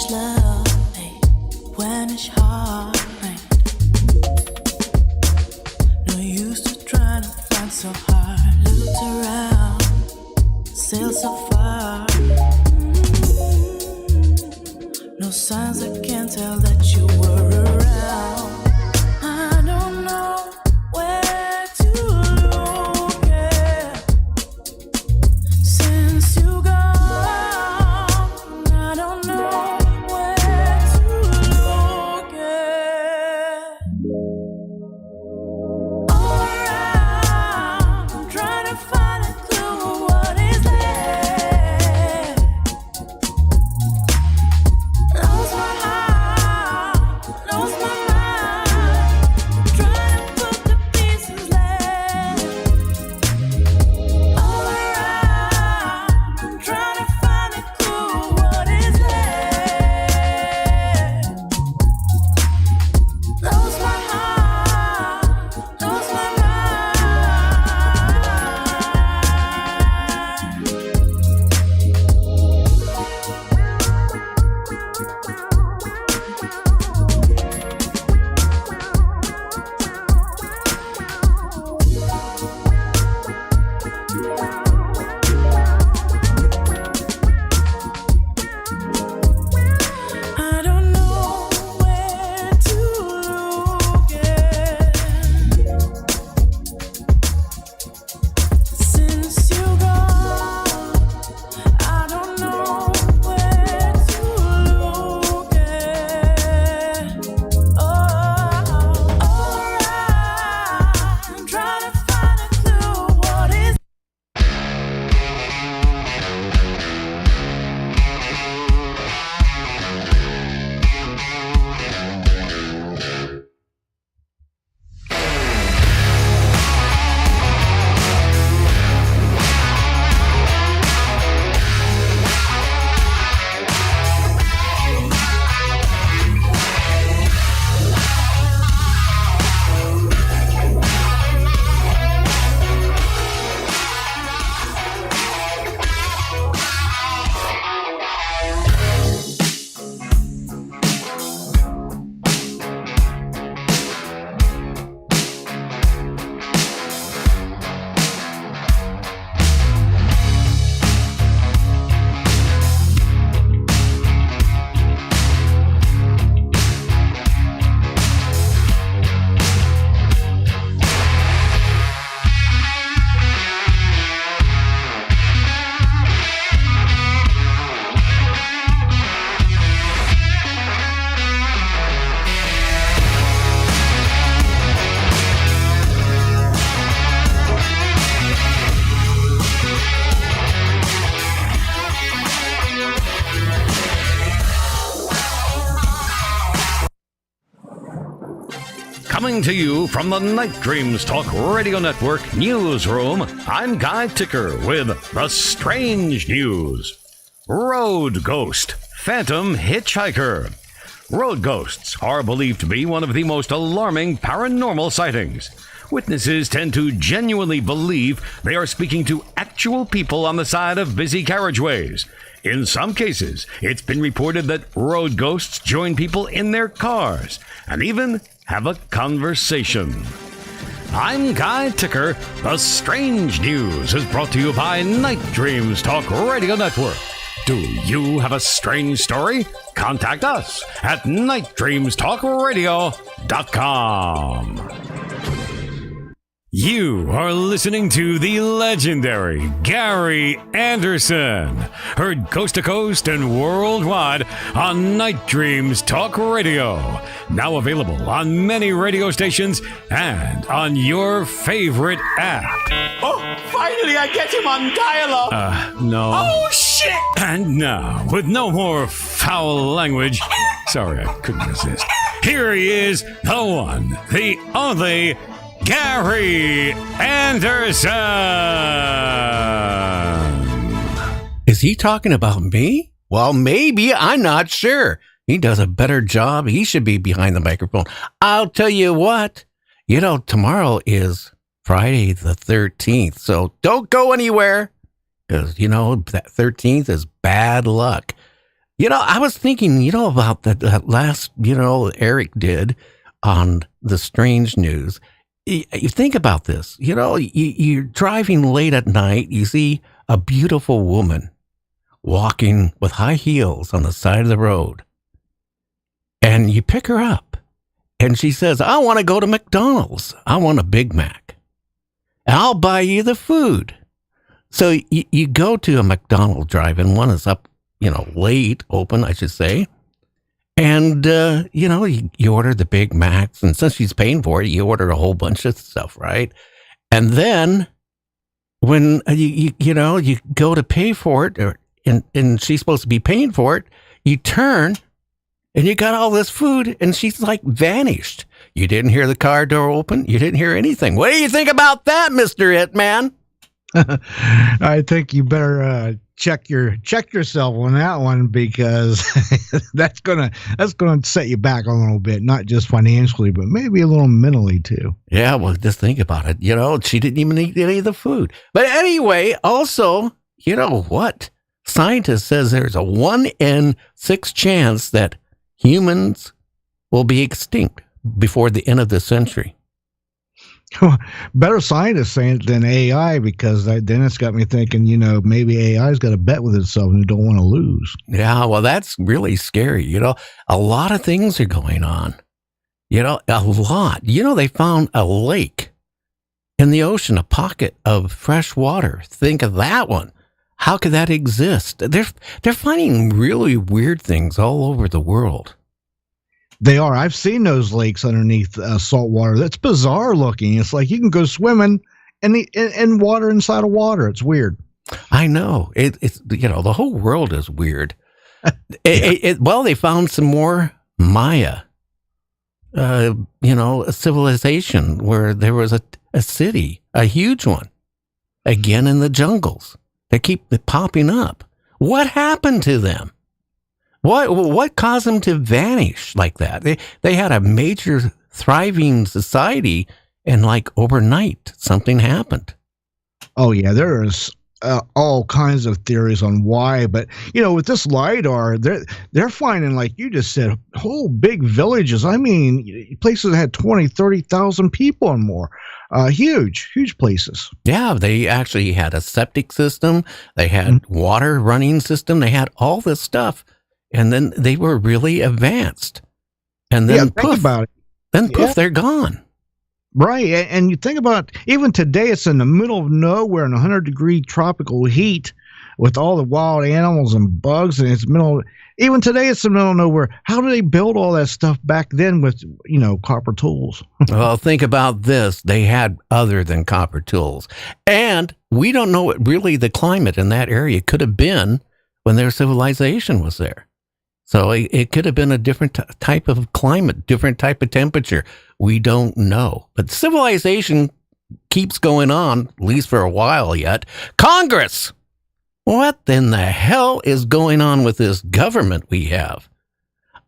ich love, ey, when ich heart rain. No use to try to find so hard. Looked around, sail so far. No signs, I can't tell that you were around. I don't know where to look, yeah. Since you gone, I don't know where to look, yeah. All around, I'm trying to find a clue of what is there. Lost my heart, lost my mind, trying to put the pieces left. All around, I'm trying to find a clue of what is there. Lost my heart, lost my mind. I don't know where to look, yeah. Since you gone, I don't know where to look, yeah. Oh, alright, I'm trying to find a clue. What is Coming to you from the Night Dreams Talk Radio Network newsroom, I'm Guy Ticker with the strange news. Road Ghost, Phantom Hitchhiker. Road ghosts are believed to be one of the most alarming paranormal sightings. Witnesses tend to genuinely believe they are speaking to actual people on the side of busy carriageways. In some cases, it's been reported that road ghosts join people in their cars and even have a conversation. I'm Guy Ticker. The strange news is brought to you by Night Dreams Talk Radio Network. Do you have a strange story? Contact us at nightdreamstalkradio.com. You are listening to the legendary Gary Anderson, heard coast to coast and worldwide on Night Dreams Talk Radio. Now available on many radio stations and on your favorite app. Oh, finally I get him on dial-up. No. Oh, shit! And now, with no more foul language, sorry, I couldn't resist. Here he is, the one, the only Gary Anderson. Is he talking about me? Well, maybe. I'm not sure. He does a better job. He should be behind the microphone. I'll tell you what. Tomorrow is Friday the 13th. So don't go anywhere because, that 13th is bad luck. I was thinking, about that last, Eric did on the strange news. You think about this, you're driving late at night, you see a beautiful woman walking with high heels on the side of the road, and you pick her up, and she says, I want to go to McDonald's. I want a Big Mac. And I'll buy you the food. So you go to a McDonald's drive-in, one is up, late, open, I should say. And, you order the Big Macs, and since she's paying for it, you order a whole bunch of stuff, right? And then when you go to pay for it, and she's supposed to be paying for it, you turn, and you got all this food, and she's like vanished. You didn't hear the car door open. You didn't hear anything. What do you think about that, Mr. Hitman? I think you better check yourself on that one, because that's gonna set you back a little bit, not just financially, but maybe a little mentally too. Yeah, well, just think about it. She didn't even eat any of the food. But anyway, also, what? Scientists says there's a 1 in 6 chance that humans will be extinct before the end of the century. Better scientists saying it than AI, because then it's got me thinking, maybe AI's got a bet with itself and don't want to lose. Yeah, well, that's really scary. A lot of things are going on. A lot. They found a lake in the ocean, a pocket of fresh water. Think of that one. How could that exist? They're finding really weird things all over the world. They are. I've seen those lakes underneath salt water. That's bizarre looking. It's like you can go swimming in water inside of water. It's weird. I know. It's the whole world is weird. Well, they found some more Maya, a civilization where there was a city, a huge one, again in the jungles. They keep popping up. What happened to them? What caused them to vanish like that? They had a major thriving society, and like overnight something happened. Oh yeah, there's all kinds of theories on why, but with this LiDAR, they're finding, like you just said, whole big villages. I mean, places that had 20, 30,000 people or more. Huge places. Yeah, they actually had a septic system. They had water running system. They had all this stuff. And then they were really advanced. And then think about it. Then poof, they're gone. Right. And you think about, even today, it's in the middle of nowhere in 100-degree tropical heat with all the wild animals and bugs. And even today, it's in the middle of nowhere. How do they build all that stuff back then with, copper tools? Well, think about this. They had other than copper tools. And we don't know what really the climate in that area could have been when their civilization was there. So it could have been a different type of climate, different type of temperature. We don't know. But civilization keeps going on, at least for a while yet. Congress! What in the hell is going on with this government we have?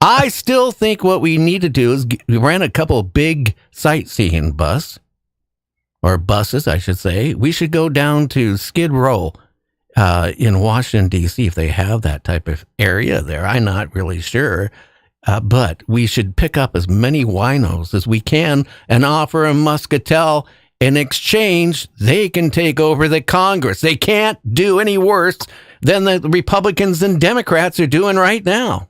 I still think what we need to do is rent a couple of big sightseeing buses, I should say. We should go down to Skid Row in Washington, D.C., if they have that type of area there. I'm not really sure. But we should pick up as many winos as we can and offer them muscatel. In exchange, they can take over the Congress. They can't do any worse than the Republicans and Democrats are doing right now.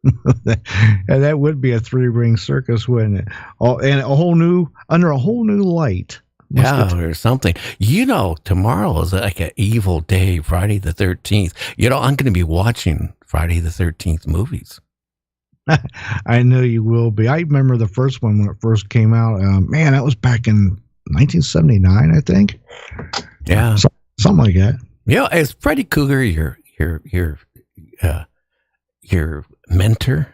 And that would be a 3-ring circus, wouldn't it? Under a whole new light. Yeah, or something. Tomorrow is like an evil day, Friday the 13th. I'm going to be watching Friday the 13th movies. I know you will be. I remember the first one when it first came out. Man, that was back in 1979, I think. Yeah. Something like that. Yeah, is Freddy Krueger your mentor?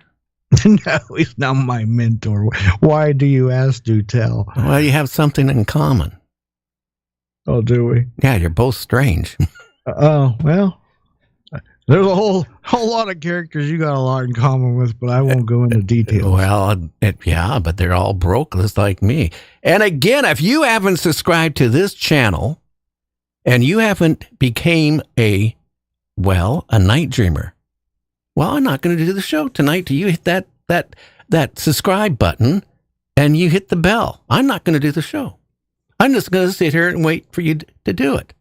No, he's not my mentor. Why do you ask? Do tell. Well, you have something in common. Oh, do we? Yeah, you're both strange. Oh, well, there's a whole lot of characters you got a lot in common with, but I won't go into details. Well, yeah, but they're all broke just like me. And again, if you haven't subscribed to this channel and you haven't became a night dreamer, well, I'm not going to do the show tonight till you hit that subscribe button and you hit the bell. I'm not going to do the show. I'm just going to sit here and wait for you to do it.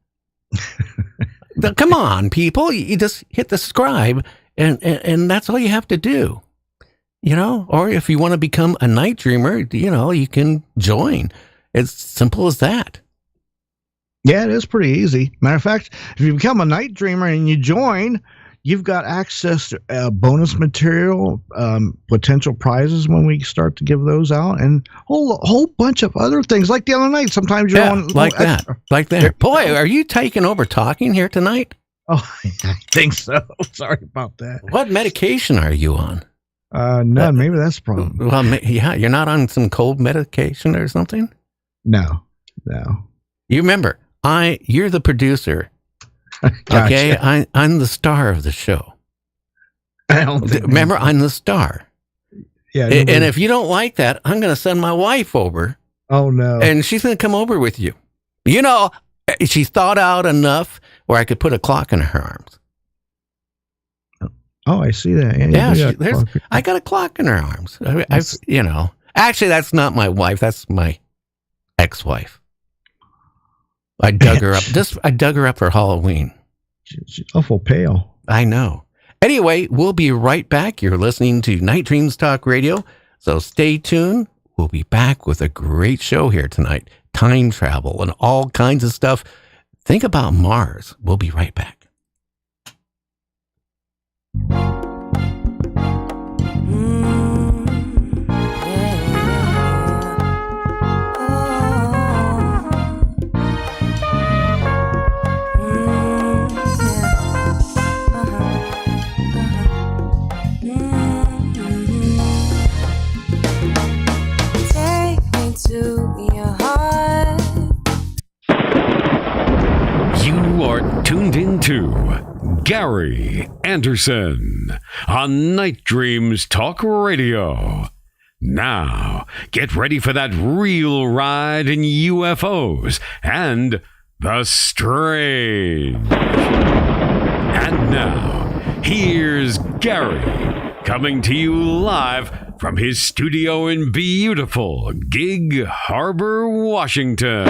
Come on, people. You just hit the subscribe and that's all you have to do. Or if you want to become a night dreamer, you can join. It's simple as that. Yeah, it is pretty easy. Matter of fact, if you become a night dreamer and you join, you've got access to bonus material, potential prizes when we start to give those out, and a whole bunch of other things like the other night. Sometimes you're on like that. Boy, are you taking over talking here tonight? Oh, I think so. Sorry about that. What medication are you on? None. Maybe that's the problem. Well, yeah, you're not on some cold medication or something? No. You remember, you're the producer. Gotcha. Okay, I'm the star of the show. I don't think Remember, I'm the star. Yeah. And if you don't like that, I'm going to send my wife over. Oh, no. And she's going to come over with you. She's thought out enough where I could put a clock in her arms. Oh, I see that. Yeah, I got a clock in her arms. Actually, that's not my wife. That's my ex-wife. I dug her up. I dug her up for Halloween. She's awful pale. I know. Anyway, we'll be right back. You're listening to Night Dreams Talk Radio, so stay tuned. We'll be back with a great show here tonight. Time travel and all kinds of stuff. Think about Mars. We'll be right back. You are tuned into Gary Anderson on Night Dreams Talk Radio. Now, get ready for that real ride in UFOs and the strange. And now, here's Gary coming to you live from his studio in beautiful Gig Harbor, Washington.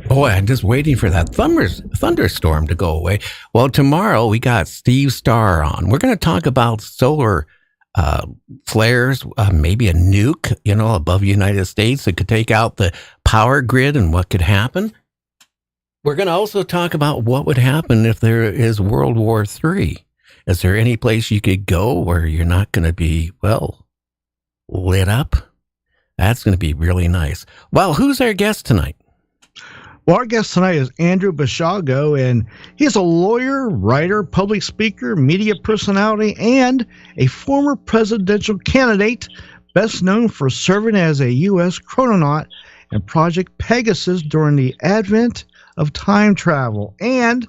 Boy, I'm just waiting for that thunderstorm to go away. Well, tomorrow we got Steve Starr on. We're going to talk about solar flares, maybe a nuke, above the United States that could take out the power grid and what could happen. We're going to also talk about what would happen if there is World War III. Is there any place you could go where you're not going to be, lit up? That's going to be really nice. Well, who's our guest tonight? Well, our guest tonight is Andrew Ba-shogo, and he's a lawyer, writer, public speaker, media personality, and a former presidential candidate, best known for serving as a US Crononaut in Project Pegasus during the advent of time travel, and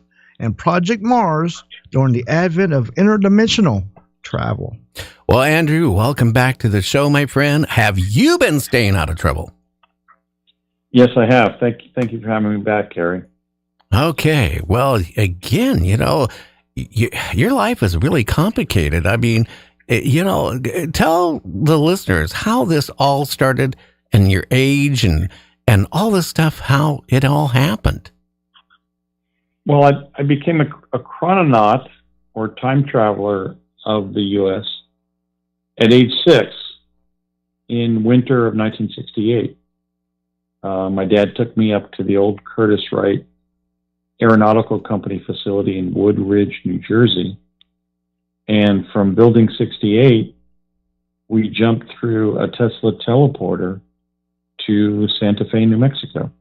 Project Mars during the advent of interdimensional travel. Well, Andrew, welcome back to the show, my friend. Have you been staying out of trouble? Yes, I have. Thank you for having me back, Gary. Okay. Well, again, your life is really complicated. I mean, tell the listeners how this all started and your age and all this stuff, how it all happened. Well, I became a chrononaut or time traveler of the U.S. at age 6 in winter of 1968. My dad took me up to the old Curtiss-Wright Aeronautical Company facility in Wood Ridge, New Jersey. And from Building 68, we jumped through a Tesla teleporter to Santa Fe, New Mexico.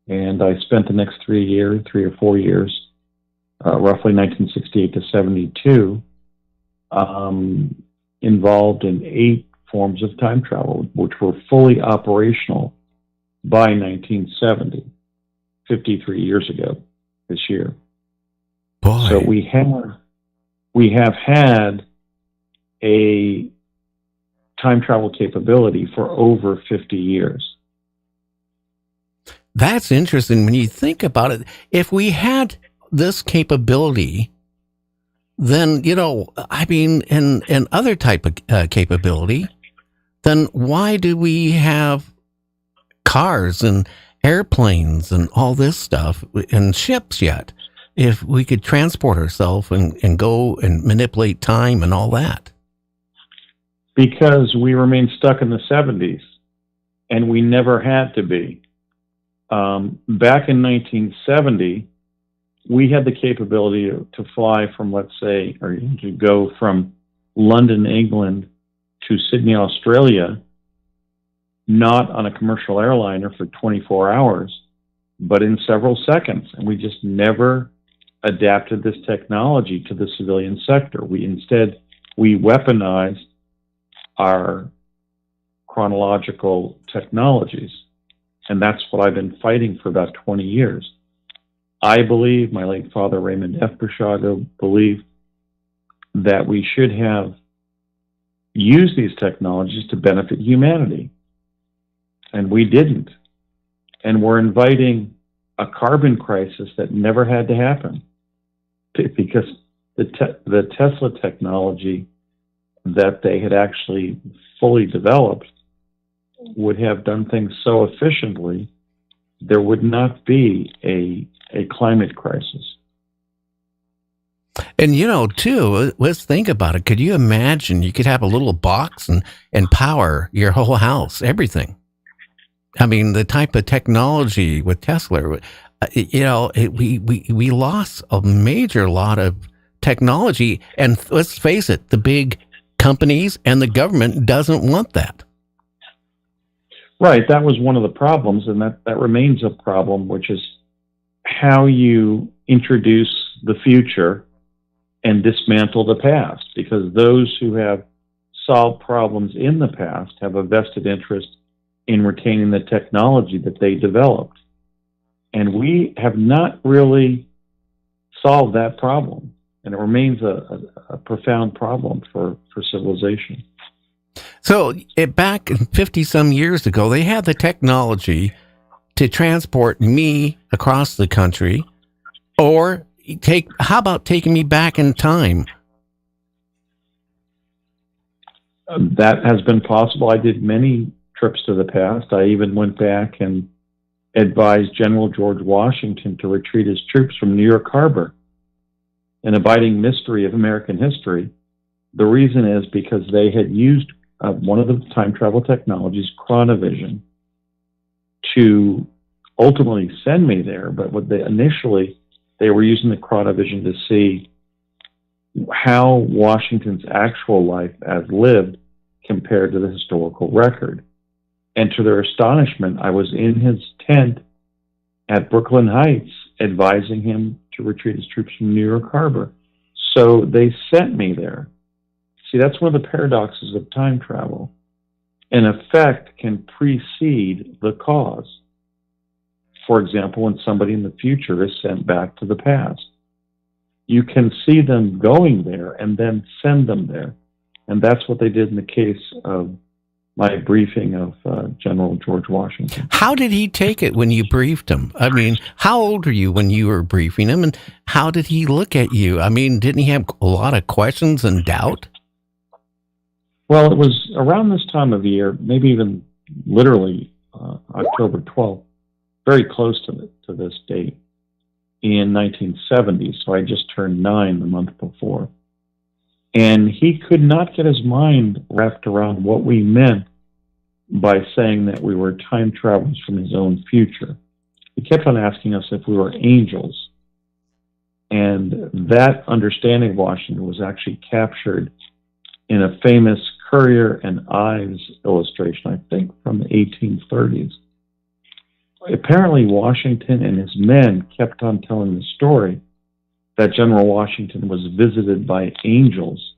And I spent the next 3 or 4 years, roughly 1968 to 72, involved in 8 forms of time travel, which were fully operational by 1970, 53 years ago this year. Boy. So we have had a time travel capability for over 50 years. That's interesting when you think about it. If we had this capability, then, and other type of capability, then why do we have cars and airplanes and all this stuff and ships yet? If we could transport ourselves and go and manipulate time and all that. Because we remain stuck in the 70s, and we never had to be. Back in 1970, we had the capability to fly from, let's say, or to go from London, England to Sydney, Australia, not on a commercial airliner for 24 hours, but in several seconds. And we just never adapted this technology to the civilian sector. We weaponized our chronological technologies. And that's what I've been fighting for about 20 years. I believe, my late father, Raymond F. Ba-shogo, believed that we should have used these technologies to benefit humanity. And we didn't. And we're inviting a carbon crisis that never had to happen, because the Tesla technology that they had actually fully developed would have done things so efficiently, there would not be a climate crisis. And, too, let's think about it. Could you imagine you could have a little box and power your whole house, everything? I mean, the type of technology with Tesla, we lost a major lot of technology. And let's face it, the big companies and the government doesn't want that. Right. That was one of the problems, and that remains a problem, which is how you introduce the future and dismantle the past, because those who have solved problems in the past have a vested interest in retaining the technology that they developed. And we have not really solved that problem, and it remains a profound problem for civilization. So back 50-some years ago, they had the technology to transport me across the country, or how about taking me back in time? That has been possible. I did many trips to the past. I even went back and advised General George Washington to retreat his troops from New York Harbor, an abiding mystery of American history. The reason is because they had used one of the time travel technologies, chronovision, to ultimately send me there. But what they were using the chronovision to see how Washington's actual life as lived compared to the historical record. And to their astonishment, I was in his tent at Brooklyn Heights advising him to retreat his troops from New York Harbor. So they sent me there. See, that's one of the paradoxes of time travel. An effect can precede the cause. For example, when somebody in the future is sent back to the past, you can see them going there and then send them there. And that's what they did in the case of my briefing of General George Washington. How did he take it when you briefed him? I mean, how old were you when you were briefing him, and how did he look at you? I mean, didn't he have a lot of questions and doubt? Well, it was around this time of year, maybe even literally October 12th, very close to this date, in 1970. So I just turned 9 the month before. And he could not get his mind wrapped around what we meant by saying that we were time travelers from his own future. He kept on asking us if we were angels. And that understanding of Washington was actually captured in a famous Currier and Ives illustration, I think from the 1830s. Apparently, Washington and his men kept on telling the story that General Washington was visited by angels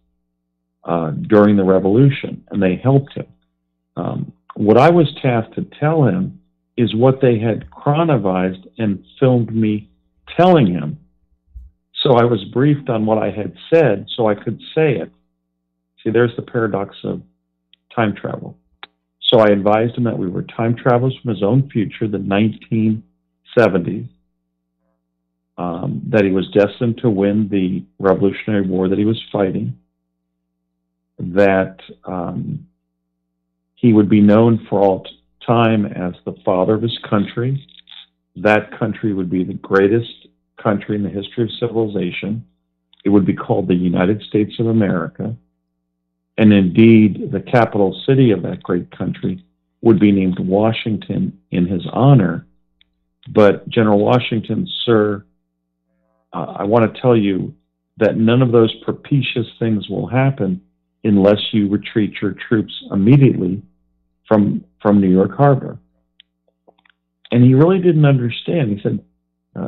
during the Revolution, and they helped him. What I was tasked to tell him is what they had chronovized and filmed me telling him. So I was briefed on what I had said so I could say it. See, there's the paradox of time travel. So I advised him that we were time travelers from his own future, the 1970s, that he was destined to win the Revolutionary War that he was fighting, that he would be known for all time as the father of his country. That country would be the greatest country in the history of civilization. It would be called the United States of America. And indeed, the capital city of that great country would be named Washington in his honor. But General Washington, sir, I want to tell you that none of those propitious things will happen unless you retreat your troops immediately from New York Harbor. And he really didn't understand. He said,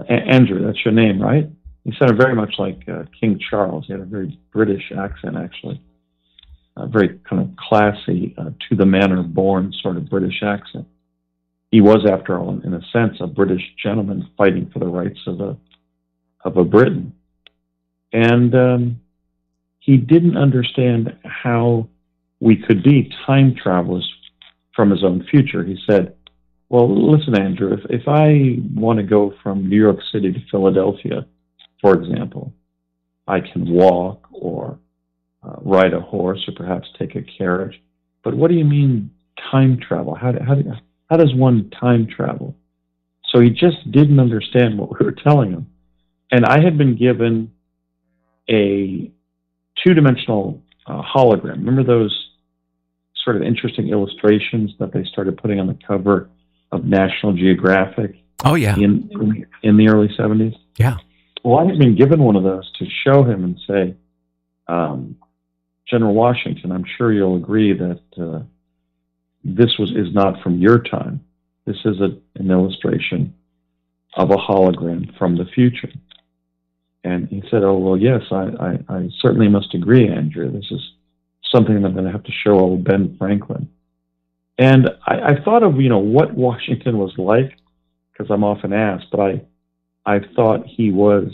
Andrew, that's your name, right? He sounded very much like King Charles. He had a very British accent, actually. A very kind of classy, to the manner born sort of British accent. He was, after all, in a sense, a British gentleman fighting for the rights of a Briton. And he didn't understand how we could be time travelers from his own future. He said, well, listen, Andrew, if I want to go from New York City to Philadelphia, for example, I can walk or ride a horse or perhaps take a carriage. But what do you mean time travel? How does one time travel? So he just didn't understand what we were telling him. And I had been given a two-dimensional hologram. Remember those sort of interesting illustrations that they started putting on the cover of National Geographic? Oh, yeah. In the early 70s? Yeah. Well, I had been given one of those to show him and say, General Washington, I'm sure you'll agree that this is not from your time. This is an illustration of a hologram from the future. And he said, oh, well, yes, I certainly must agree, Andrew. This is something I'm going to have to show old Ben Franklin. And I thought of, what Washington was like, because I'm often asked, but I thought he was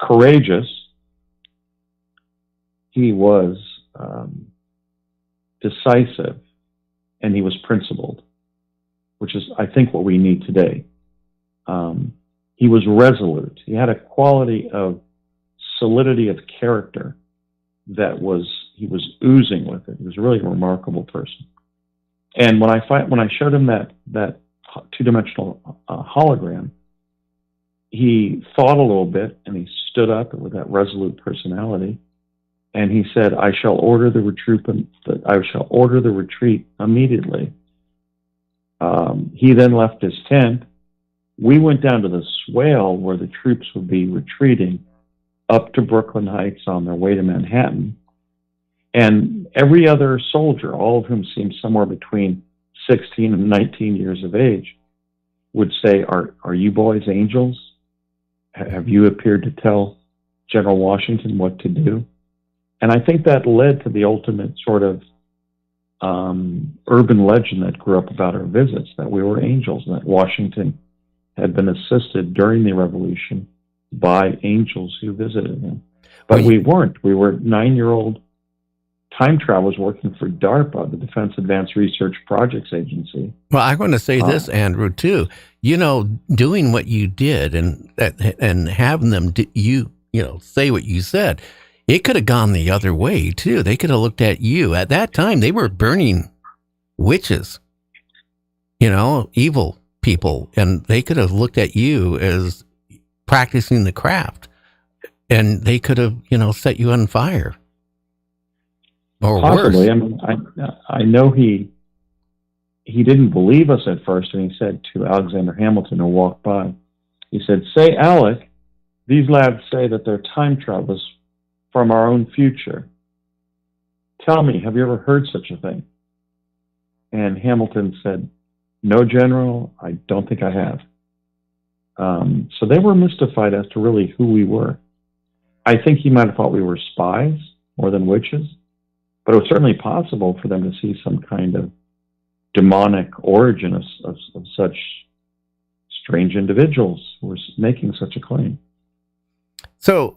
courageous. He was decisive, and he was principled, which is, I think, what we need today. He was resolute. He had a quality of solidity of character that he was oozing with it. He was really a remarkable person. And when I showed him that two-dimensional hologram, he thought a little bit, and he stood up with that resolute personality, and he said, I shall order the retreat immediately. He then left his tent. We went down to the swale where the troops would be retreating up to Brooklyn Heights on their way to Manhattan. And every other soldier, all of whom seemed somewhere between 16 and 19 years of age, would say, are you boys angels? Have you appeared to tell General Washington what to do? And I think that led to the ultimate sort of urban legend that grew up about our visits, that we were angels, and that Washington had been assisted during the Revolution by angels who visited him. But we weren't. We were 9-year-old time travelers working for DARPA, the Defense Advanced Research Projects Agency. Well, I'm going to say this, Andrew, too. Doing what you did and having them say what you said, it could have gone the other way, too. They could have looked at you. At that time, they were burning witches, evil people, and they could have looked at you as practicing the craft, and they could have, set you on fire. Or possibly. worse. I mean, I know he didn't believe us at first, and he said to Alexander Hamilton, who walked by, he said, say, Alec, these lads say that they're time travelers from our own future. Tell me, have you ever heard such a thing? And Hamilton said, no, General, I don't think I have. So they were mystified as to really who we were. I think he might have thought we were spies more than witches, but it was certainly possible for them to see some kind of demonic origin of such strange individuals who were making such a claim. So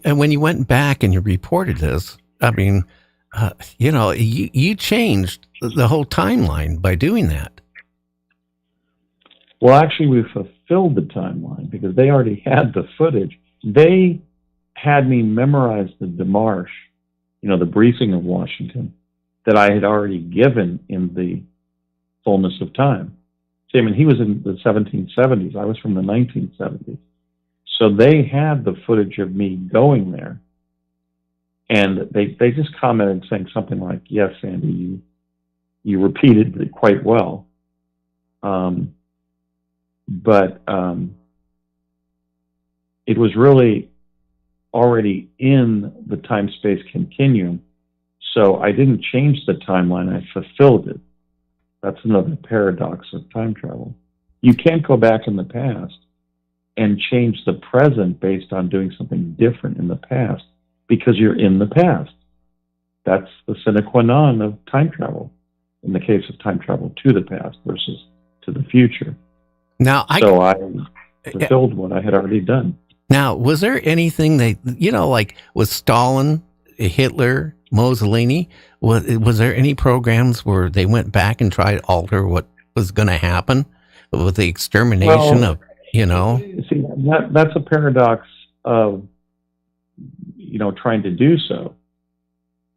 when you went back and you reported this, I mean, you changed the whole timeline by doing that. Well, actually, we fulfilled the timeline because they already had the footage. They had me memorize the démarche, the briefing of Washington that I had already given in the fullness of time. See, I mean, he was in the 1770s. I was from the 1970s. So they had the footage of me going there. And they just commented saying something like, yes, Andy, you repeated it quite well. But it was really already in the time-space continuum. So I didn't change the timeline, I fulfilled it. That's another paradox of time travel. You can't go back in the past and change the present based on doing something different in the past because you're in the past. That's the sine qua non of time travel, in the case of time travel to the past versus to the future. Now, I fulfilled what I had already done. Now, was there anything like with Stalin, Hitler, Mussolini, was there any programs where they went back and tried to alter what was going to happen with the extermination of, See, that's a paradox of, trying to do so.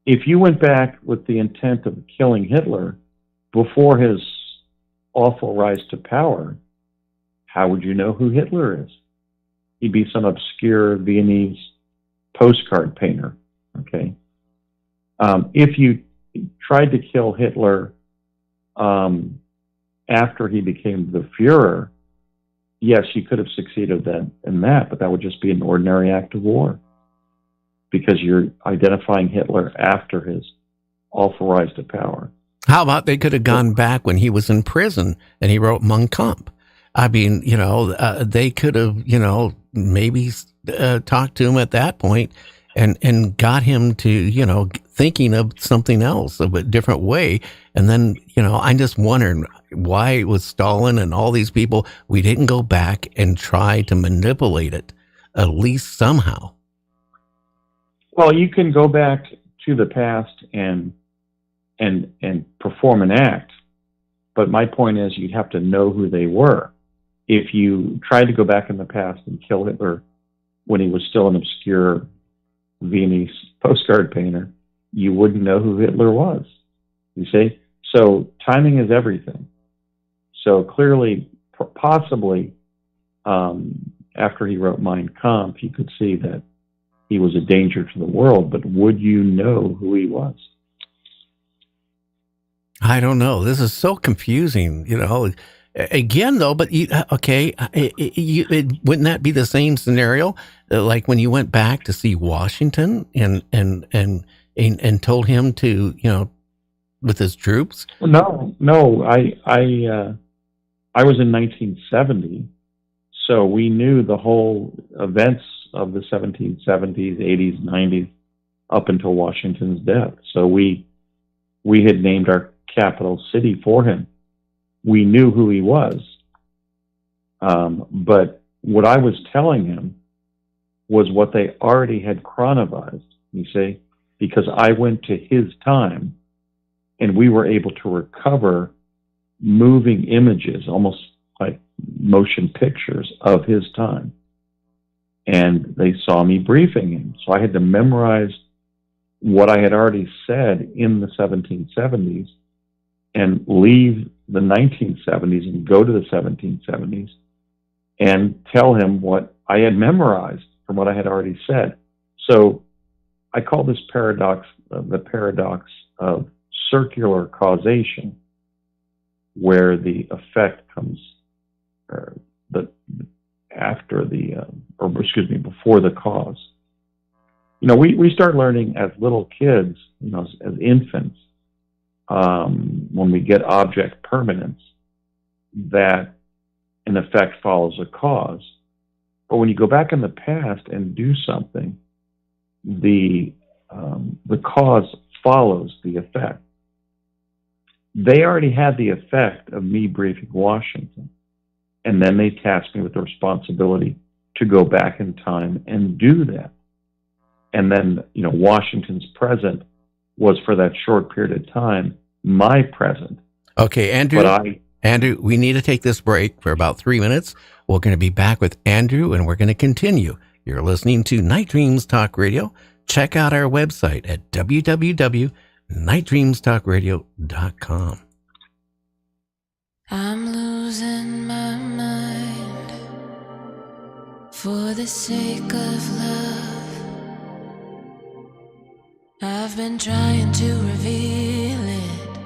If you went back with the intent of killing Hitler before his awful rise to power, how would you know who Hitler is? He'd be some obscure Viennese postcard painter, okay? If you tried to kill Hitler after he became the Fuhrer, yes, you could have succeeded in that, but that would just be an ordinary act of war because you're identifying Hitler after his awful rise to power. How about they could have gone back when he was in prison and he wrote Mein Kampf? I mean, they could have, maybe talked to him at that point and got him to, thinking of something else, of a different way. And then, I'm just wondering why with Stalin and all these people, we didn't go back and try to manipulate it, at least somehow. Well, you can go back to the past and perform an act. But my point is you'd have to know who they were. If you tried to go back in the past and kill Hitler when he was still an obscure Viennese postcard painter, you wouldn't know who Hitler was. You see? So timing is everything. So clearly, possibly, after he wrote Mein Kampf, you could see that he was a danger to the world, but would you know who he was? I don't know. This is so confusing, Again, though, but wouldn't that be the same scenario, like when you went back to see Washington and told him to, with his troops? No. I was in 1970, so we knew the whole events of the 1770s, 80s, 90s, up until Washington's death. So we had named our capital city for him. We knew who he was. But what I was telling him was what they already had chronovized, you see, because I went to his time and we were able to recover moving images, almost like motion pictures of his time. And they saw me briefing him. So I had to memorize what I had already said in the 1770s and leave the 1970s and go to the 1770s and tell him what I had memorized from what I had already said. So I call this paradox the paradox of circular causation, where the effect comes before the cause. We start learning as little kids, as infants, when we get object permanence, that an effect follows a cause. But when you go back in the past and do something, the cause follows the effect. They already had the effect of me briefing Washington, and then they tasked me with the responsibility to go back in time and do that. and then, Washington's present was for that short period of time my present. Okay, Andrew. Andrew, we need to take this break for about 3 minutes. We're going to be back with Andrew, and we're going to continue. You're listening to Night Dreams Talk Radio. Check out our website at www.nightdreamstalkradio.com. I'm losing my mind for the sake of love. I've been trying to reveal it,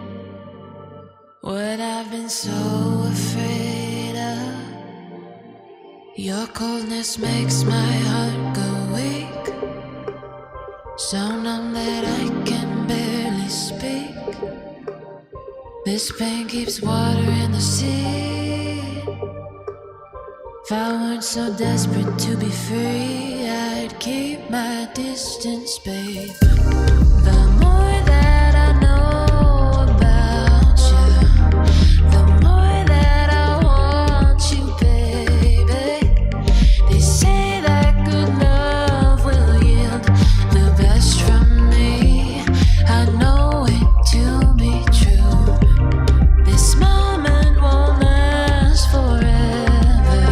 what I've been so afraid of. Your coldness makes my heart go weak, so numb that I can barely speak. This pain keeps water in the sea. If I weren't so desperate to be free, I'd keep my distance, babe. The more that I know about you, the more that I want you, baby. They say that good love will yield the best from me. I know it to be true. This moment won't last forever.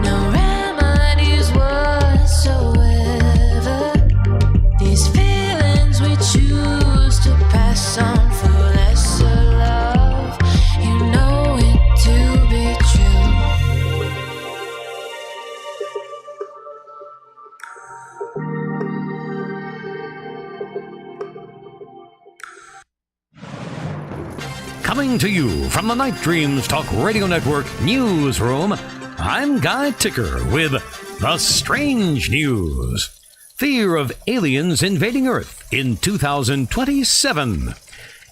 No remedies whatsoever. These feelings we choose to pass on for lesser love. You know it to be true. Coming to you from the Night Dreams Talk Radio Network newsroom, I'm Guy Ticker with the strange news. Fear of aliens invading Earth in 2027.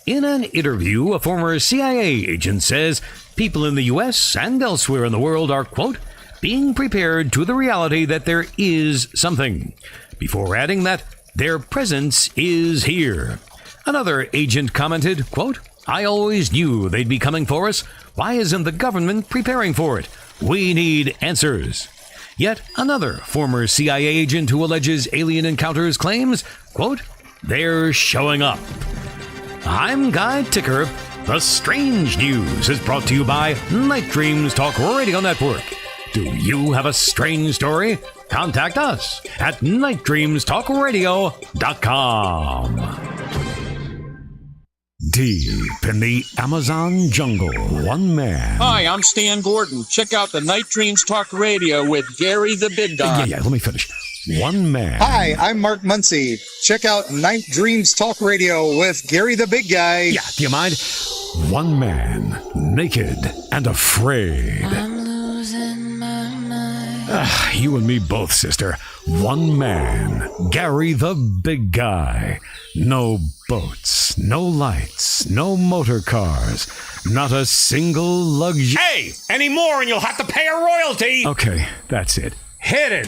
In an interview, a former CIA agent says people in the U.S. and elsewhere in the world are, quote, being prepared to the reality that there is something, before adding that their presence is here. Another agent commented, quote, I always knew they'd be coming for us. Why isn't the government preparing for it? We need answers. Yet another former CIA agent who alleges alien encounters claims, quote, they're showing up. I'm Guy Ticker. The Strange News is brought to you by Night Dreams Talk Radio Network. Do you have a strange story? Contact us at nightdreamstalkradio.com. Deep in the Amazon jungle, one man. Hi, I'm Stan Gordon. Check out the Night Dreams Talk Radio with Gary the Big Guy. Yeah, let me finish. One man. Hi, I'm Mark Muncy. Check out Night Dreams Talk Radio with Gary the Big Guy. Yeah, do you mind? One man, naked and afraid. I'm losing my mind. You and me both, sister. One man, Gary the Big Guy. No boats, no lights, no motor cars, not a single luxury. Hey, any more and you'll have to pay a royalty. Okay, that's it. Hit it!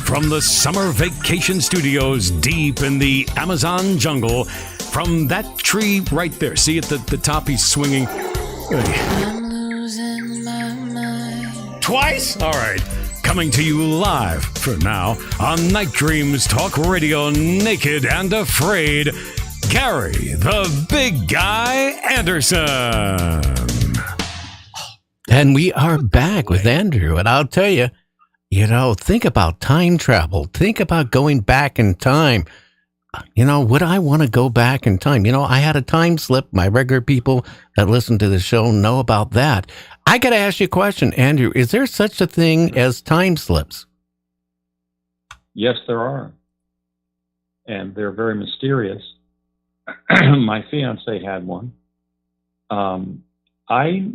From the summer vacation studios deep in the Amazon jungle, from that tree right there. See at the top, he's swinging. Hey. I'm losing my mind. Twice? All right. Coming to you live, for now, on Night Dreams Talk Radio, naked and afraid, Gary the Big Guy Anderson. And we are back with Andrew. And I'll tell you, think about time travel. Think about going back in time. Would I want to go back in time? I had a time slip. My regular people that listen to the show know about that. I got to ask you a question, Andrew. Is there such a thing as time slips? Yes, there are. And they're very mysterious. My fiance had one. I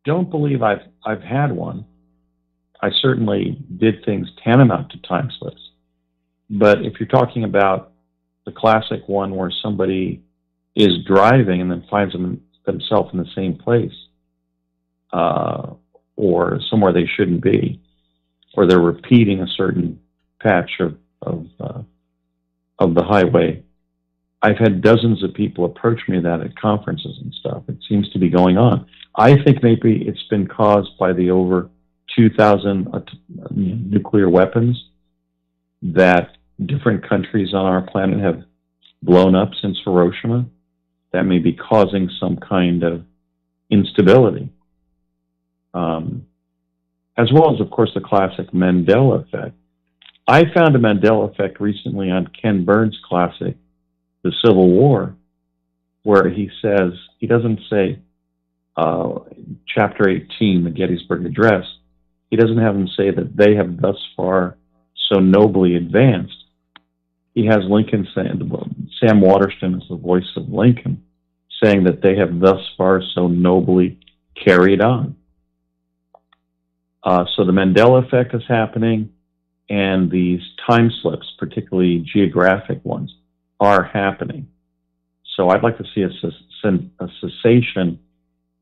don't believe I've had one. I certainly did things tantamount to time slips. But if you're talking about the classic one where somebody is driving and then finds themselves in the same place, or somewhere they shouldn't be, or they're repeating a certain patch of the highway. I've had dozens of people approach me that at conferences and stuff. It seems to be going on. I think maybe it's been caused by the over 2,000 nuclear weapons that different countries on our planet have blown up since Hiroshima that may be causing some kind of instability. As well as, of course, the classic Mandela effect. I found a Mandela effect recently on Ken Burns' classic, The Civil War, where he says, he doesn't say Chapter 18, the Gettysburg Address. He doesn't have them say that they have thus far so nobly advanced. He has Lincoln saying, Sam Waterston is the voice of Lincoln, saying that they have thus far so nobly carried on. So the Mandela effect is happening, and these time slips, particularly geographic ones, are happening. So I'd like to see a cessation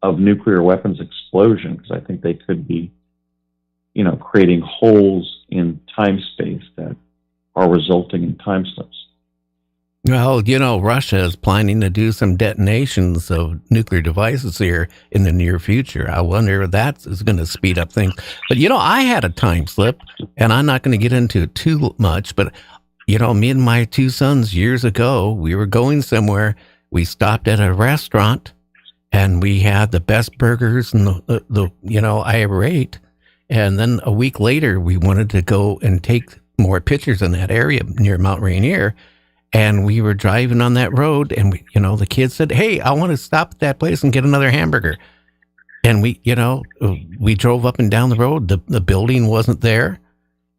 of nuclear weapons explosion, because I think they could be, creating holes in time-space that are resulting in time slips. Well, Russia is planning to do some detonations of nuclear devices here in the near future. I wonder if that is going to speed up things. But, I had a time slip, and I'm not going to get into it too much, but, me and my two sons years ago, we were going somewhere. We stopped at a restaurant, and we had the best burgers and I ever ate. And then a week later, we wanted to go and take more pictures in that area near Mount Rainier. And we were driving on that road, and the kids said, "Hey, I want to stop at that place and get another hamburger." And we drove up and down the road. The building wasn't there.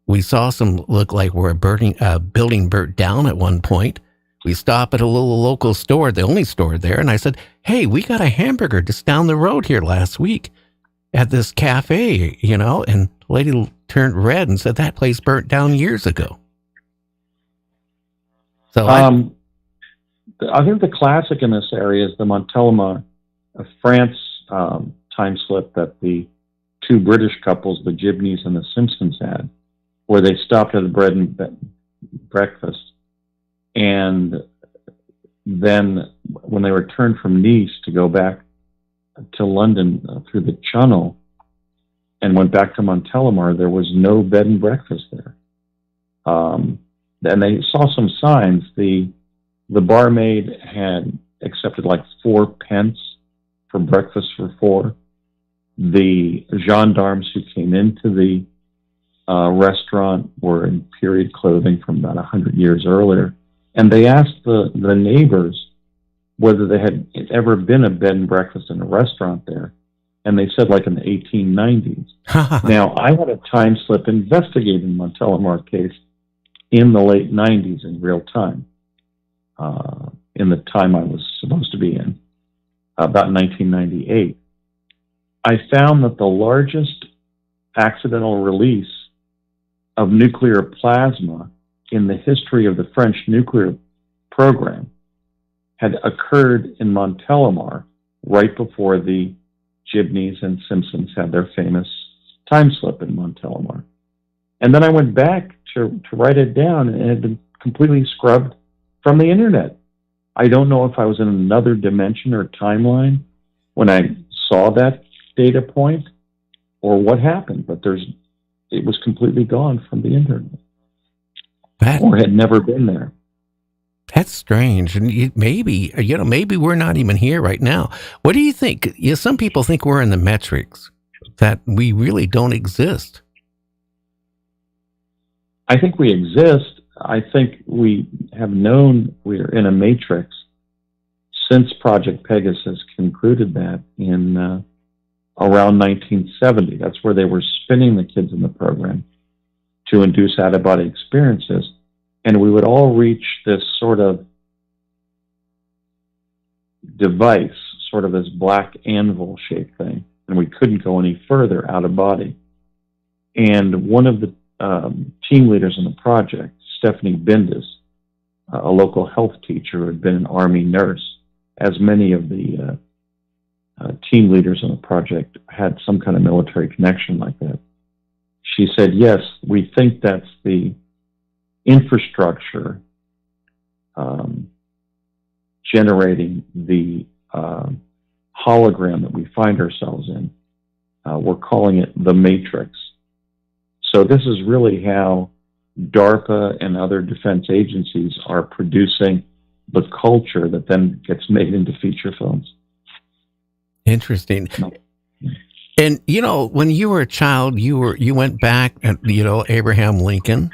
We saw some look like where a building burnt down at one point. We stopped at a little local store, the only store there, and I said, "Hey, we got a hamburger just down the road here last week at this cafe," and the lady turned red and said that place burnt down years ago. So I think the classic in this area is the Montélimar, France time slip that the two British couples, the Gibneys and the Simpsons, had, where they stopped at a bread and breakfast, and then when they returned from Nice to go back to London through the Channel and went back to Montélimar, there was no bed and breakfast there. And they saw some signs. The barmaid had accepted like 4 pence for breakfast for 4. The gendarmes who came into the restaurant were in period clothing from about 100 years earlier. And they asked the neighbors whether there had ever been a bed and breakfast in a restaurant there. And they said like in the 1890s. Now, I had a time slip investigating the Montélimar case in the late 90s in real time, in the time I was supposed to be in, about 1998. I found that the largest accidental release of nuclear plasma in the history of the French nuclear program had occurred in Montélimar right before the Gibneys and Simpsons had their famous time slip in Montélimar. And then I went back to write it down, and it had been completely scrubbed from the internet. I don't know if I was in another dimension or timeline when I saw that data point or what happened, but it was completely gone from the internet or had never been there. That's strange. And maybe we're not even here right now. What do you think? Some people think we're in the Matrix, that we really don't exist. I think we exist. I think we have known we're in a matrix since Project Pegasus concluded that in around 1970. That's where they were spinning the kids in the program to induce out-of-body experiences. And we would all reach this sort of device, sort of this black anvil-shaped thing, and we couldn't go any further out of body. And one of the team leaders in the project, Stephanie Bindis, a local health teacher who had been an Army nurse, as many of the team leaders in the project had some kind of military connection like that. She said, yes, we think that's the infrastructure generating the hologram that we find ourselves in. We're calling it the Matrix. So this is really how DARPA and other defense agencies are producing the culture that then gets made into feature films. Interesting. And when you were a child, you went back and Abraham Lincoln.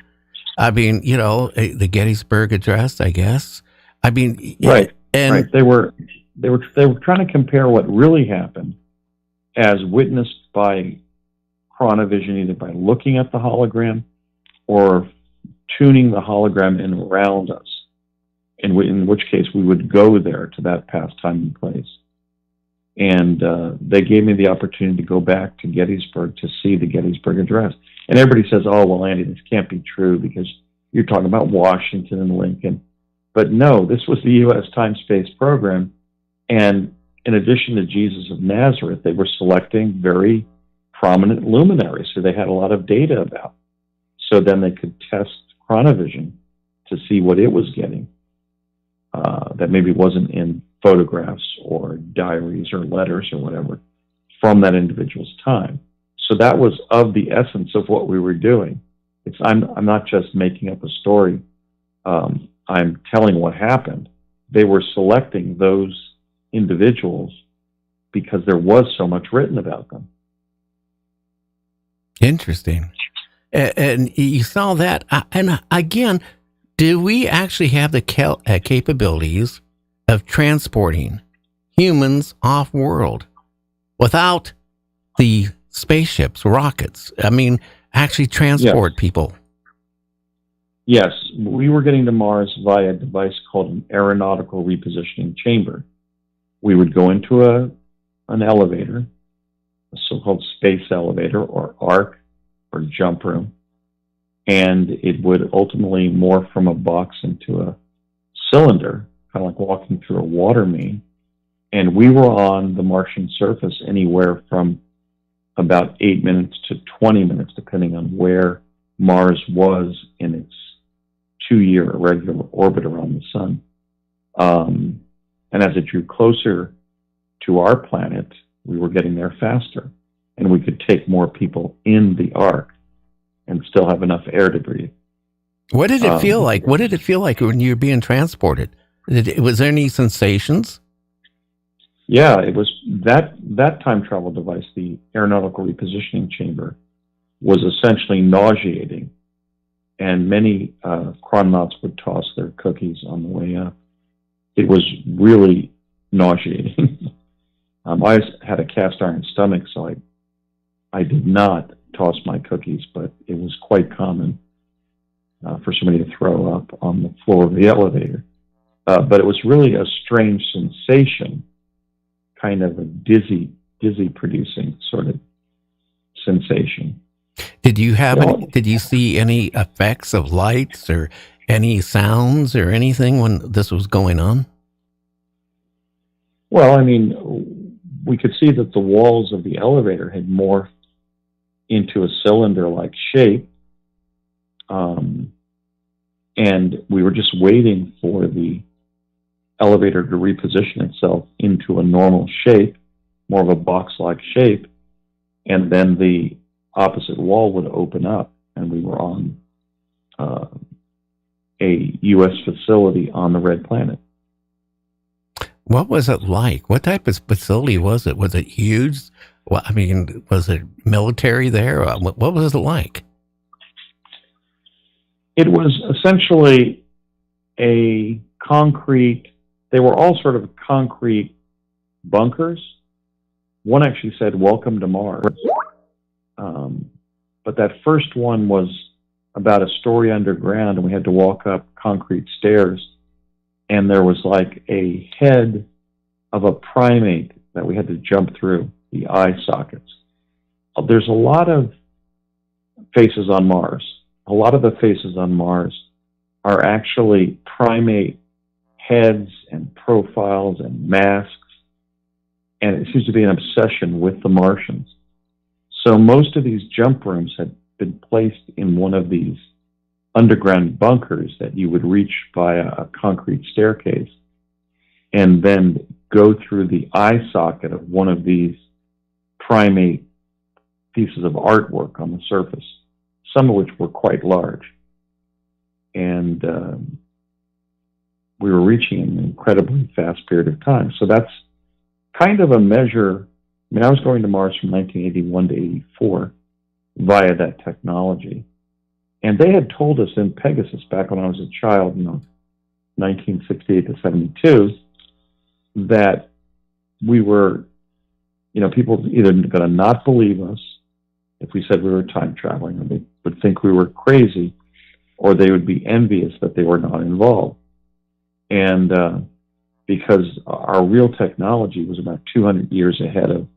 I mean, the Gettysburg Address, I guess. I mean, right. And right. They were trying to compare what really happened as witnessed by chronovision, either by looking at the hologram or tuning the hologram in around us, in which case we would go there to that past time and place. And they gave me the opportunity to go back to Gettysburg to see the Gettysburg Address. And everybody says, oh, well, Andy, this can't be true because you're talking about Washington and Lincoln. But no, this was the U.S. time-space program. And in addition to Jesus of Nazareth, they were selecting very prominent luminaries who they had a lot of data about. So then they could test chronovision to see what it was getting that maybe wasn't in photographs or diaries or letters or whatever from that individual's time. So that was of the essence of what we were doing. I'm not just making up a story. I'm telling what happened. They were selecting those individuals because there was so much written about them. Interesting. And you saw that. And again, do we actually have the capabilities of transporting humans off-world without the spaceships, rockets? I mean, actually transport people. Yes, we were getting to Mars via a device called an aeronautical repositioning chamber. We would go into an elevator, a so-called space elevator or ARC or jump room, and it would ultimately morph from a box into a cylinder, kind of like walking through a water main. And we were on the Martian surface anywhere from about 8 minutes to 20 minutes, depending on where Mars was in its 2-year irregular orbit around the sun. And as it drew closer to our planet, we were getting there faster, and we could take more people in the arc and still have enough air to breathe. What did it feel like? What did it feel like when you were being transported? Was there any sensations? Yeah, it was that time travel device, the aeronautical repositioning chamber, was essentially nauseating, and many chrononauts would toss their cookies on the way up. It was really nauseating. I had a cast iron stomach, so I did not toss my cookies, but it was quite common for somebody to throw up on the floor of the elevator. But it was really a strange sensation, kind of a dizzy producing sort of sensation. Did you see any effects of lights or any sounds or anything when this was going on? Well, I mean, we could see that the walls of the elevator had morphed into a cylinder-like shape. And we were just waiting for the elevator to reposition itself into a normal shape, more of a box-like shape, and then the opposite wall would open up, and we were on a U.S. facility on the Red Planet. What was it like? What type of facility was it? Was it huge? Well, I mean, was it military there? What was it like? It was essentially a concrete, they were all sort of concrete bunkers. One actually said, "Welcome to Mars." But that first one was about a story underground, and we had to walk up concrete stairs, and there was like a head of a primate that we had to jump through, the eye sockets. There's a lot of faces on Mars. A lot of the faces on Mars are actually primate heads and profiles and masks, and it seems to be an obsession with the Martians. So most of these jump rooms had been placed in one of these underground bunkers that you would reach via a concrete staircase and then go through the eye socket of one of these primate pieces of artwork on the surface, some of which were quite large. and we were reaching an incredibly fast period of time. So that's kind of a measure. I mean, I was going to Mars from 1981 to 84 via that technology. And they had told us in Pegasus back when I was a child, 1968 to 72, that we were, people either going to not believe us if we said we were time traveling, or they would think we were crazy, or they would be envious that they were not involved. And because our real technology was about 200 years ahead of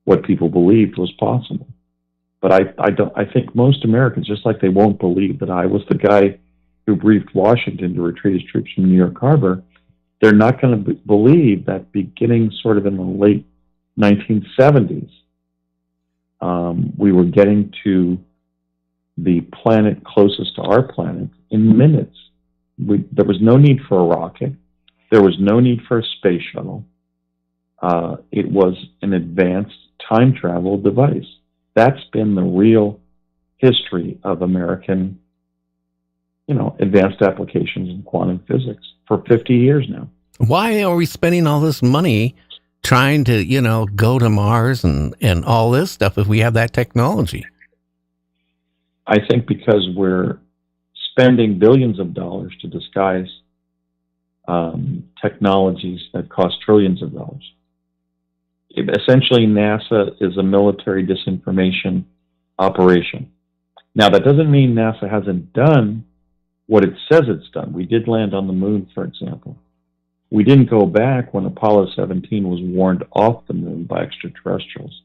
what people believed was possible. But I think most Americans, just like they won't believe that I was the guy who briefed Washington to retreat his troops from New York Harbor, they're not going to believe that beginning sort of in the late 1970s, we were getting to the planet closest to our planet in minutes. There was no need for a rocket. There was no need for a space shuttle. It was an advanced time travel device. That's been the real history of American, advanced applications in quantum physics for 50 years now. Why are we spending all this money trying to, go to Mars and all this stuff if we have that technology? I think because we're spending billions of dollars to disguise technologies that cost trillions of dollars. Essentially, NASA is a military disinformation operation. Now, that doesn't mean NASA hasn't done what it says it's done. We did land on the moon, for example. We didn't go back when Apollo 17 was warned off the moon by extraterrestrials.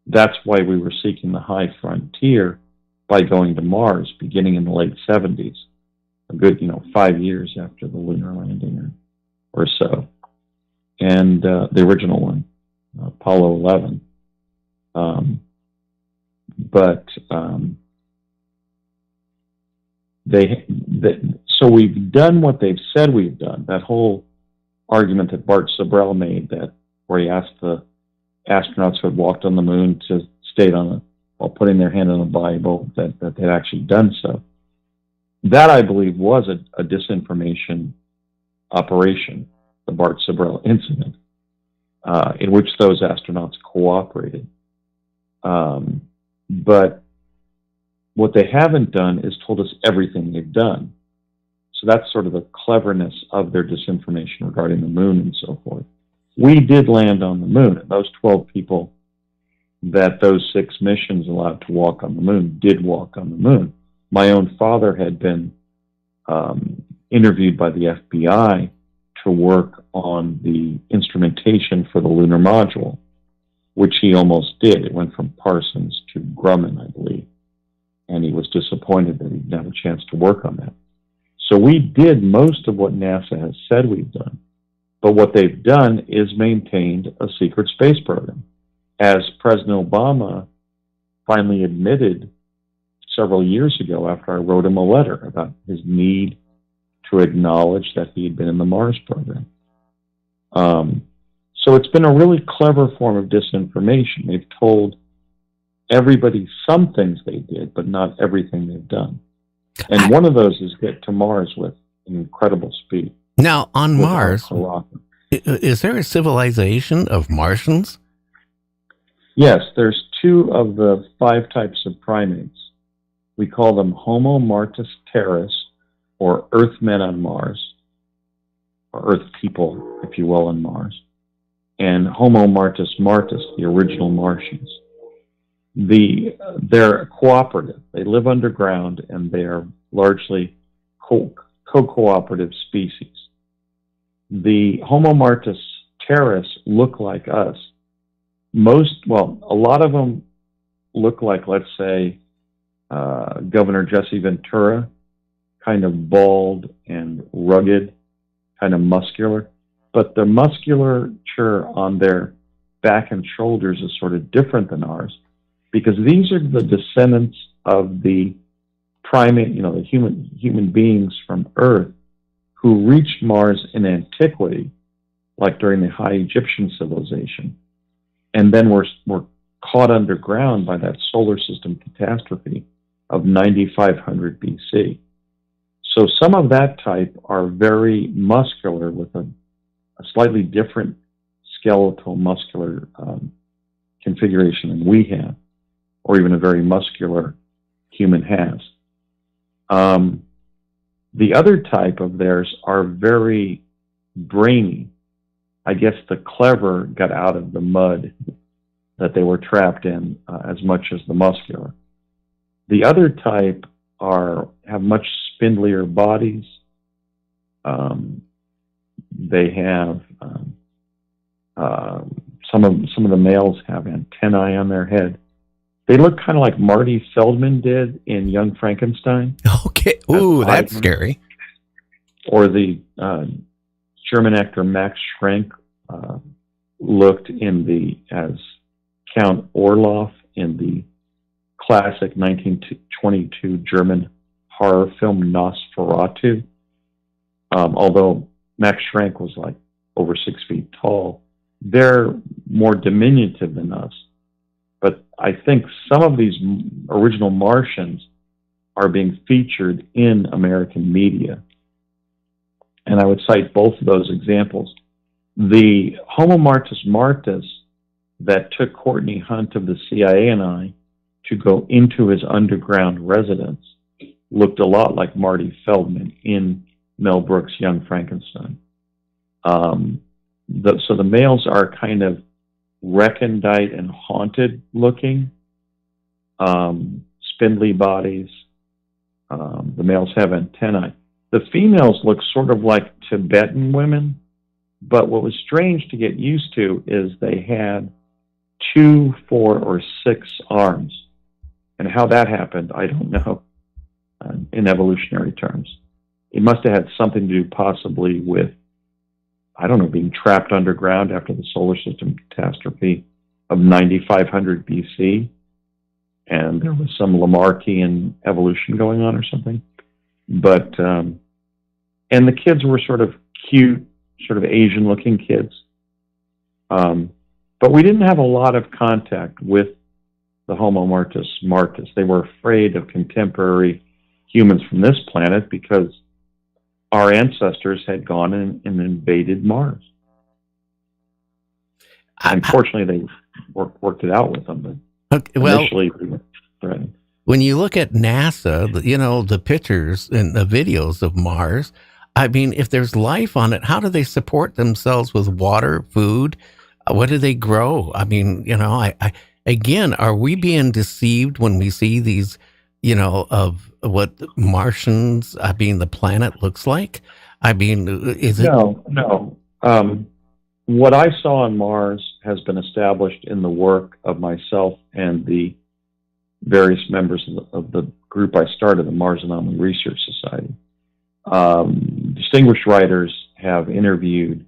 That's why we were seeking the high frontier by going to Mars, beginning in the late 70s, a good, 5 years after the lunar landing or so. And the original one, Apollo 11. So we've done what they've said we've done. That whole argument that Bart Sobrell made, where he asked the astronauts who had walked on the moon to state while putting their hand on the Bible that they'd actually done so. That, I believe, was a disinformation operation, the Bart Sobrell incident, in which those astronauts cooperated. But what they haven't done is told us everything they've done. So that's sort of the cleverness of their disinformation regarding the moon and so forth. We did land on the moon, and those 12 people that those 6 missions allowed to walk on the moon did walk on the moon. My own father had been interviewed by the FBI to work on the instrumentation for the lunar module, which he almost did. It went from Parsons to Grumman, I believe, and he was disappointed that he didn't have a chance to work on that. So we did most of what NASA has said we've done, but what they've done is maintained a secret space program. As President Obama finally admitted several years ago after I wrote him a letter about his need to acknowledge that he had been in the Mars program. So it's been a really clever form of disinformation. They've told everybody some things they did, but not everything they've done. And one of those is get to Mars with an incredible speed. Now, on Mars, is there a civilization of Martians? Yes, there's 2 of the 5 types of primates. We call them Homo martis terris, or Earthmen on Mars, or Earth people, if you will, on Mars, and Homo martis martis, the original Martians. They're cooperative. They live underground, and they are largely co-cooperative species. The Homo martis terris look like us. A lot of them look like, let's say, Governor Jesse Ventura, kind of bald and rugged, kind of muscular. But the musculature on their back and shoulders is sort of different than ours, because these are the descendants of the primate, the human beings from Earth who reached Mars in antiquity, like during the High Egyptian civilization, and then were caught underground by that solar system catastrophe of 9500 BC. So some of that type are very muscular with a slightly different skeletal muscular configuration than we have, or even a very muscular human has. The other type of theirs are very brainy. I guess the clever got out of the mud that they were trapped in as much as the muscular. The other type have much spindlier bodies. They have some of the males have antennae on their head. They look kind of like Marty Feldman did in Young Frankenstein. Okay. Ooh, that's scary. Or the German actor Max Schrenk looked as Count Orloff in the classic 1922 German horror film Nosferatu. Although Max Schrenk was like over 6 feet tall, they're more diminutive than us. But I think some of these original Martians are being featured in American media. And I would cite both of those examples. The Homo Martis Martis that took Courtney Hunt of the CIA and I to go into his underground residence looked a lot like Marty Feldman in Mel Brooks' Young Frankenstein. So the males are kind of recondite and haunted looking, spindly bodies. The males have antennae. The females look sort of like Tibetan women, but what was strange to get used to is they had 2, 4, or 6 arms. And how that happened, I don't know, in evolutionary terms. It must have had something to do possibly with, I don't know, being trapped underground after the solar system catastrophe of 9500 BC. And there was some Lamarckian evolution going on or something. But, and the kids were sort of cute, sort of Asian-looking kids. But we didn't have a lot of contact with the Homo Martis Martis. They were afraid of contemporary humans from this planet because our ancestors had gone and invaded Mars. Unfortunately, they worked it out with them. But initially, we were threatened. When you look at NASA, the pictures and the videos of Mars, I mean, if there's life on it, how do they support themselves with water, food? What do they grow? I mean, again, are we being deceived when we see these, of what Martians, the planet looks like? I mean, is it? No. What I saw on Mars has been established in the work of myself and the various members of the group I started, the Mars Anomaly Research Society. Distinguished writers have interviewed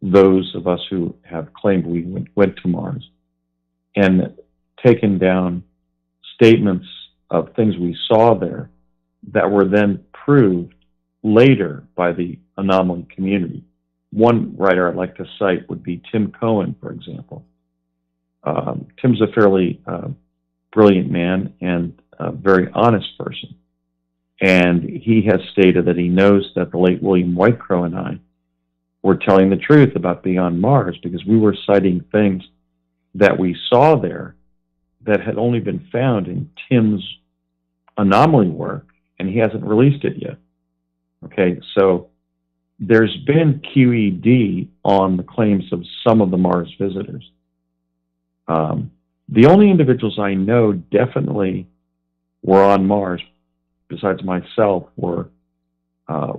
those of us who have claimed we went to Mars and taken down statements of things we saw there that were then proved later by the anomaly community. One writer I'd like to cite would be Tim Cohen, for example. Tim's a fairly brilliant man and a very honest person. And he has stated that he knows that the late William Whitecrow and I were telling the truth about being on Mars because we were citing things that we saw there that had only been found in Tim's anomaly work, and he hasn't released it yet. Okay, so there's been QED on the claims of some of the Mars visitors. The only individuals I know definitely were on Mars, besides myself, were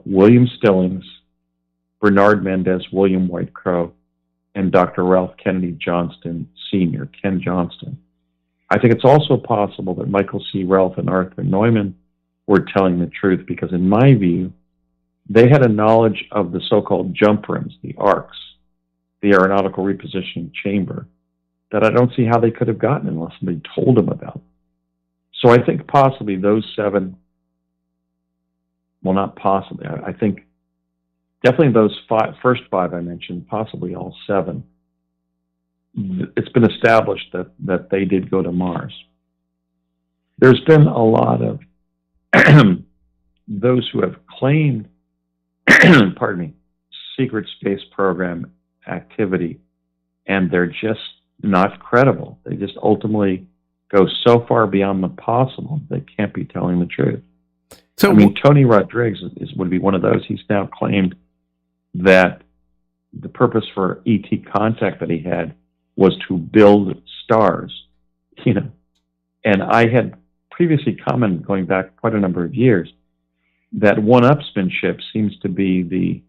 William Stillings, Bernard Mendez, William Whitecrow, and Dr. Ralph Kennedy Johnston Sr., Ken Johnston. I think it's also possible that Michael C. Ralph and Arthur Neumann were telling the truth because, in my view, they had a knowledge of the so-called jump rooms, the arcs, the aeronautical repositioning chamber, that I don't see how they could have gotten unless somebody told them about. So I think possibly those 7, well, not possibly, I think definitely those first 5 I mentioned, possibly all 7, it's been established that they did go to Mars. There's been a lot of those who have claimed, pardon me, secret space program activity, and they're just not credible. They just ultimately go so far beyond the possible they can't be telling the truth. So, I mean, Tony Rodriguez would be one of those. He's now claimed that the purpose for ET contact that he had was to build stars, you know. And I had previously commented, going back quite a number of years, that one-upsmanship seems to be the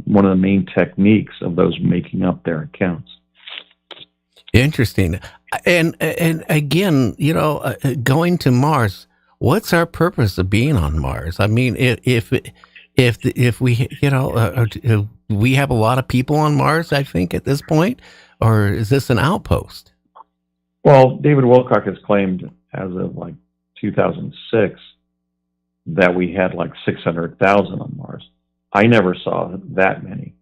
one of the main techniques of those making up their accounts. interesting. And again, you know, going to Mars. What's our purpose of being on Mars? I mean, if we, you know, we have a lot of people on Mars, I think, at this point, or is this an outpost? Well, David Wilcock has claimed as of like 2006 that we had like 600,000 on Mars. I never saw that many.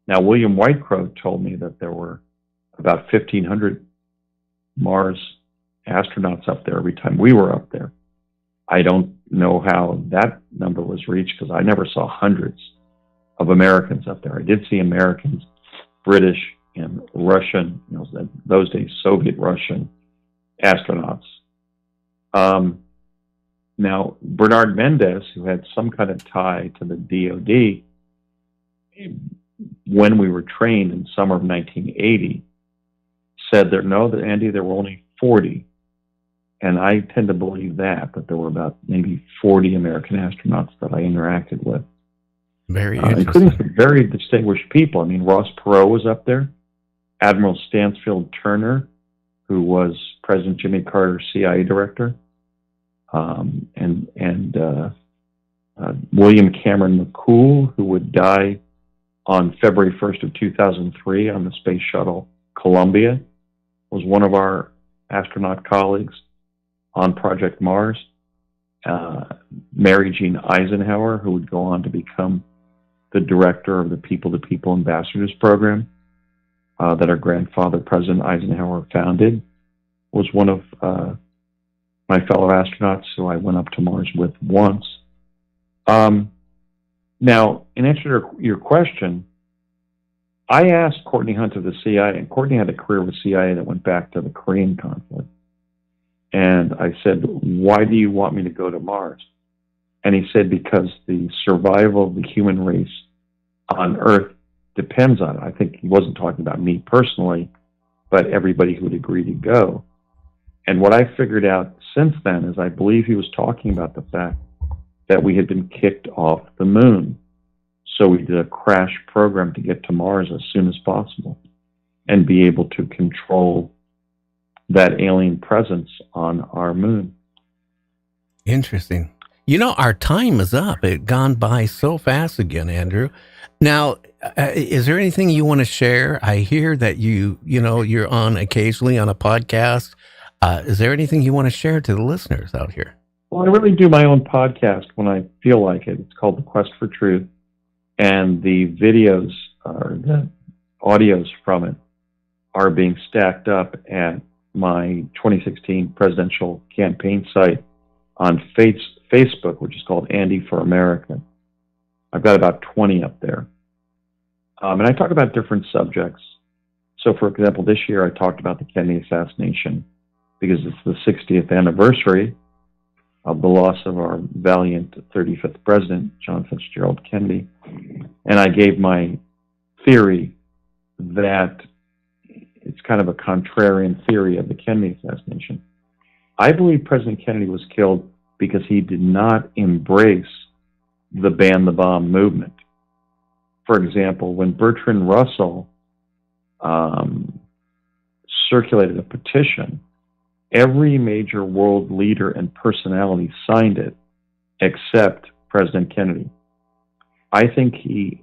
Now, William Whitecrow told me that there were about 1,500 Mars astronauts up there every time we were up there. I don't know how that number was reached because I never saw hundreds of Americans up there. I did see Americans, British, and Russian, you know, those days Soviet Russian astronauts. Now, Bernard Mendez, who had some kind of tie to the DoD, when we were trained in summer of 1980, said that no, that Andy, there were only 40. And I tend to believe that there were about maybe 40 American astronauts that I interacted with. Very interesting. Including some very distinguished people. I mean, Ross Perot was up there. Admiral Stansfield Turner, who was President Jimmy Carter's CIA director. William Cameron McCool, who would die on February 1st of 2003 on the Space Shuttle Columbia, was one of our astronaut colleagues on Project Mars. Mary Jean Eisenhower, who would go on to become the director of the People-to-People Ambassadors Program that our grandfather, President Eisenhower, founded, was one of my fellow astronauts who I went up to Mars with once. Now, in answer to your question, I asked Courtney Hunt of the CIA, and Courtney had a career with CIA that went back to the Korean conflict. And I said, why do you want me to go to Mars? And he said, because the survival of the human race on Earth depends on it. I think he wasn't talking about me personally, but everybody who would agree to go. And what I figured out since then is I believe he was talking about the fact that we had been kicked off the moon. So we did a crash program to get to Mars as soon as possible and be able to control that alien presence on our moon. Interesting. You know, our time is up. It's gone by so fast again, Andrew. Now, is there anything you want to share? I hear that you're on occasionally on a podcast. Is there anything you want to share to the listeners out here? Well, I really do my own podcast when I feel like it. It's called The Quest for Truth. And the videos or the audios from it are being stacked up at my 2016 presidential campaign site on Facebook, which is called Andy for America. I've got about 20 up there. And I talk about different subjects. So, for example, this year I talked about the Kennedy assassination because it's the 60th anniversary of the loss of our valiant 35th president, John Fitzgerald Kennedy. And I gave my theory that it's kind of a contrarian theory of the Kennedy assassination. I believe President Kennedy was killed because he did not embrace the ban the bomb movement. For example, when Bertrand Russell circulated a petition, every major world leader and personality signed it except President Kennedy. I think the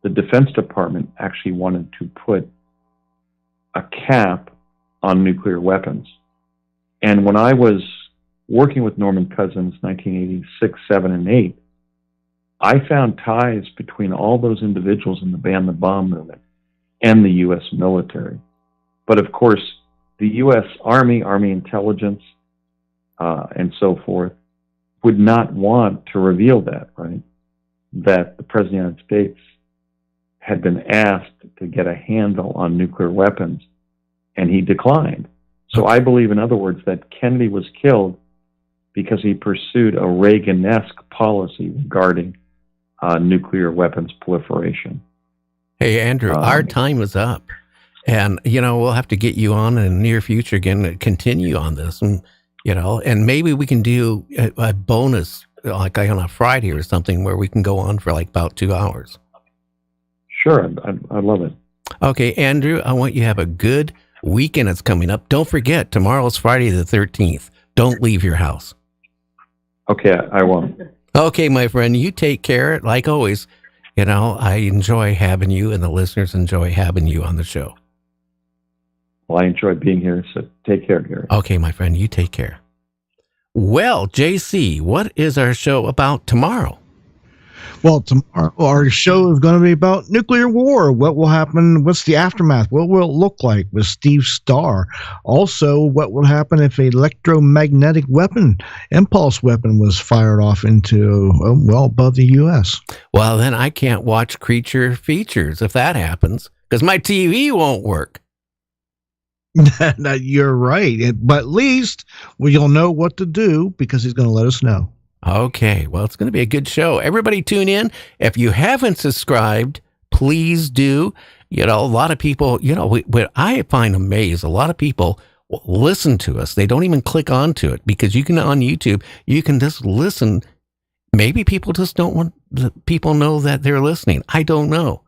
Defense Department actually wanted to put a cap on nuclear weapons. And when I was working with Norman Cousins, 1986, 7, and 8, I found ties between all those individuals in the ban the bomb movement and the U.S. military. But of course, the U.S. Army intelligence, and so forth, would not want to reveal that, right? That the President of the United States had been asked to get a handle on nuclear weapons, and he declined. So I believe, in other words, that Kennedy was killed because he pursued a Reagan-esque policy regarding nuclear weapons proliferation. Hey, Andrew, our time is up. And, we'll have to get you on in the near future again to continue on this. And, and maybe we can do a bonus, like on a Friday or something, where we can go on for like about 2 hours. Sure, I love it. Okay, Andrew, I want you to have a good weekend that's coming up. Don't forget, tomorrow's Friday the 13th. Don't leave your house. Okay, I won't. Okay, my friend, you take care. Like always, I enjoy having you, and the listeners enjoy having you on the show. Well, I enjoy being here, so take care, Gary. Okay, my friend, you take care. Well, JC, what is our show about tomorrow? Well, tomorrow our show is going to be about nuclear war. What will happen? What's the aftermath? What will it look like with Steve Starr? Also, what will happen if an electromagnetic weapon, impulse weapon, was fired off into, above the U.S.? Well, then I can't watch Creature Features if that happens, because my TV won't work. You're right. But at least you'll know what to do, because he's going to let us know. Okay, well, it's going to be a good show. Everybody tune in. If you haven't subscribed, please do. A lot of people, what I find amazed, a lot of people listen to us. They don't even click onto it, because you can, on YouTube, you can just listen. Maybe people just don't want people know that they're listening. I don't know.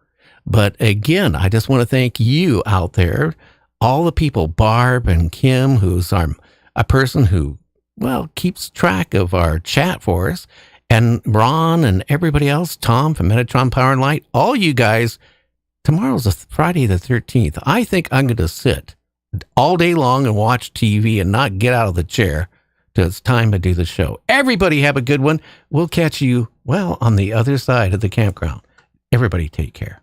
But again, I just want to thank you out there, all the people, Barb and Kim, who's a person who, keeps track of our chat for us, and Ron and everybody else, Tom from Metatron Power and Light, all you guys. Tomorrow's Friday the 13th. I think I'm going to sit all day long and watch TV and not get out of the chair till it's time to do the show. Everybody have a good one. We'll catch you, on the other side of the campground. Everybody take care.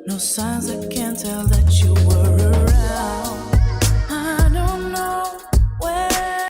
No signs, I can't tell that you were around.